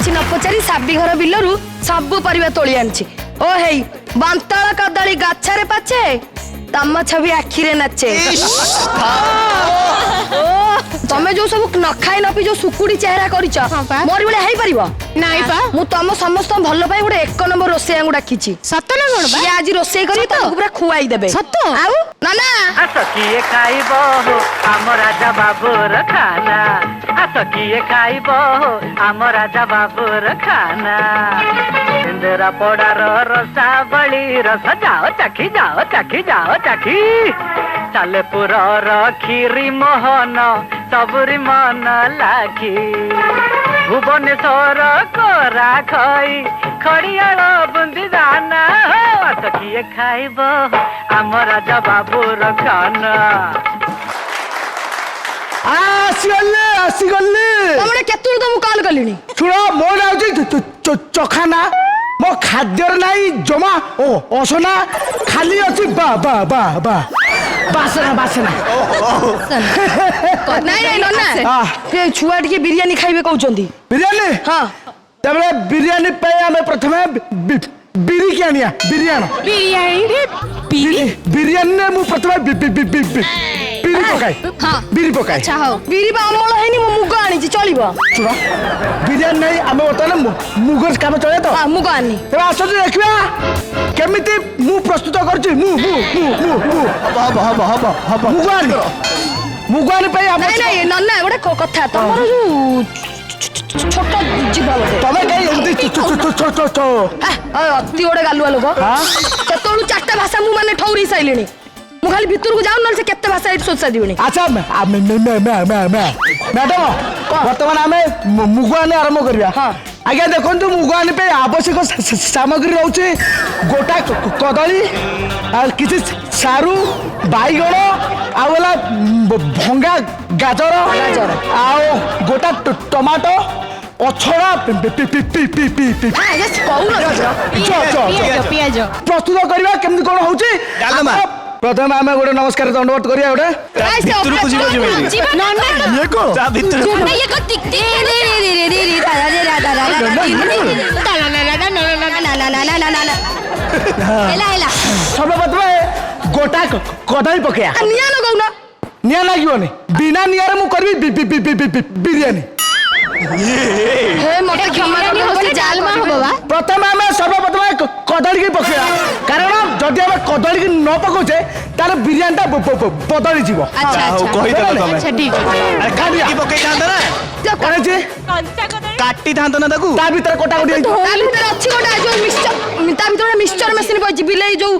କିଛି ନ ପଚାରି ସାବି ଘର ବିଲରୁ ସବୁ ପରିବା ତୋଳି ଆଣିଛି। ଓ ହେଇ ବାନ୍ତଳ କଦଳୀ ଗଛରେ ପାଛେ ତମ ଛବି ଆଖିରେ ନାଚେ। ତମେ ଯୋଉ ସବୁ ନ ଖାଇ ନ ପି ଯୋଉ ସୁକୁଡି ଚେହେରା କରିଛ ମୋରି ଭଳିଆ ହେଇପାରିବ ନାଇଁ ପା। ମୁଁ ତମ ସମସ୍ତ ଭଲ ପାଇଁ ଗୋଟେ 1 ନମ୍ବର ରୋଷେଇଆଙ୍କୁ ଡାକିଛି। ସତ ନା କଣ ବା? ସିଏ ଆଜି ରୋଷେଇ କରି ତମକୁ ପୁରା ଖୁଆଇ ଦେବେ। ସତ? ଆଉ ନାନା ଆସ କିଏ ଖାଇବ ଆମ ରାଜା ବାବୁର ଖାନା। ଆସ କିଏ ଖାଇବ ଆମ ରାଜା ବାବୁର ଖାନା। କେନ୍ଦ୍ରା ପଡାର ରସାବଳି ରସ ଯାଅ ଚାଖି ଯାଅ ଚାଖି ଯାଅ ଚାଖି। ସାଲେପୁରର କ୍ଷୀରି ମୋହନ ସବୁରି ମନ ଲାଖି। ଭୁବନେଶ୍ୱର କୋରା ଖଇ ଖଡ଼ିଆଳ ବୁନ୍ଦି ଦାନା। ଆସ କିଏ ଖାଇବ ଆମ ରାଜା ବାବୁର ଖାନା। ଆସିଗଲି ତମେ କେତେବେଳେ ତମକୁ କଲ୍ କଲିଣି? ଶୁଣ ମୋ ନାଁ ହଉଛି ଚଖାନା। ମୋ ଖାଦ୍ୟରେ ନାହିଁ ଜମା ଓ ଅସନା ଖାଲି ଅଛି ବା ବା ବା ବା ବାସନା ବାସନା। ନାଇଁ ନାଇଁ ନନା ଆଃ। ସେ ଛୁଆ ଟିକେ ବିରିୟାନୀ ଖାଇବେ କହୁଛନ୍ତି। ବିରିୟାନୀ ହଁ ତାପରେ ବିରିୟାନୀ ପାଇଁ ଆମେ ପ୍ରଥମେ ବିରି କି ଆଣିବା। ବିରିୟାନୀ ବିରିୟାନୀରେ ମୁଁ ପ୍ରଥମେ ବିରି ପକାଏ। ହଁ ବିରି ପକାଏ। ଆଚ୍ଛା ହଉ ବିରି ବା ଅମଳ ହେଇନି ମୁଁ ମୁଗ ଆଣିଛି ଚଳିବ। ଶୁଣ ବିରିୟାନୀ ନାହିଁ ଆମେ ବର୍ତ୍ତମାନ ମୁଗ କାମ ଚଳେ ତ। ହଁ ମୁଗ ଆଣିନି। ତେବେ ଆସନ୍ତୁ ଦେଖିବା କେମିତି ମୁଁ ପ୍ରସ୍ତୁତ କରୁଛି। ମୁଗ ଆଣି ପାଇଁ ଆମେ ନାଇଁ ନାଇଁ ନନା ଗୋଟେ କଥା ତମର ଯୋଉ ଛୋଟ ଜୀବ ବୋଧେ ତମେ କାହିଁ ଏମିତି ଅତି ଗୋଟେ ଗାଲୁଆ ଲୋକ। ସେତେବେଳୁ 4ଟା ଭାଷା ମୁଁ ମାନେ ଠଉରେଇ ସାଇଲିଣି। ମୁଁ ଖାଲି ଭିତରକୁ ଯାଉନ ନହେଲେ ସେ କେତେ ଭାଷା ଏଇଠି ଶୋଷା ଦିବଣି। ଆଚ୍ଛା ମ୍ୟାଡାମ ବର୍ତ୍ତମାନ ଆମେ ମୁଗ ଆଣି ଆରମ୍ଭ କରିବା। ଆଜ୍ଞା ଦେଖନ୍ତୁ ମୁଗ ଆଣି ପାଇଁ ଆବଶ୍ୟକ ସାମଗ୍ରୀ ରହୁଛି ଗୋଟା କଦଳୀ ଆଉ କିଛି ସାରୁ ବାଇଗଣ ଆଉ ହେଲା ଭଙ୍ଗା ଗାଜର ଆଉ ଗୋଟା ଟମାଟୋ ଅଛଡ଼ା ପିଆଜ ପ୍ରସ୍ତୁତ କରିବା। କେମିତି କଣ ହଉଛି ପ୍ରଥମେ ଆମେ ଗୋଟେ ନମସ୍କାର ଦଣ୍ଡବତ କରିବା। ଗୋଟେ ଭିତରକୁ ଯିବ ଇଏ କଣ ତା ଭିତରକୁ ସର୍ବପ୍ରଥମେ ଗୋଟା କଦଳୀ ପକେଇବା। ନିଆଁ ଲଗାଉନ। ନିଆଁ ଲାଗିବନି ବିନା ନିଆଁରେ ମୁଁ କରିବି ବିରିୟାନୀ। ହେ ମତେ କ୍ଷମା କରିଦିଅ ଜାଲମା ହବ ବା। ପ୍ରଥମେ ଆମେ ସର୍ବପ୍ରଥମେ କଦଳୀକି ପକେଇବା କାରଣ ଯଦି ଆମେ କଦଳୀକି ନ ପକଉଛେ ତାହେଲେ ବିରିୟାନୀଟା ବଦଳିଯିବ। କହିଦେଲ ତମେ କାଟି ପକେଇଥାନ୍ତ ନା କାଟିଥାନ୍ତ ନା ତାକୁ। ତା ଭିତରେ କଟାକଟି ତା ଭିତରେ ଅଛି ଗୋଟେ ଯୋଉ ତା ଭିତରେ ଗୋଟେ ମିକ୍ସଚର ମେସିନ ପଇଛି ବିଲେଇ ଯୋଉ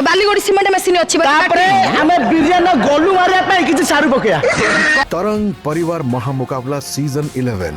ବାଲିଗୋଡି ସିମେଣ୍ଟ ମେସିନ ଅଛି। ତାପରେ ଆମେ ବିରିୟାନୀ ଗଲୁ ମାରିବା ପାଇଁ କିଛି ସାରୁ ପକେଇବା। तरंग परिवार महामुकाबला सीजन 11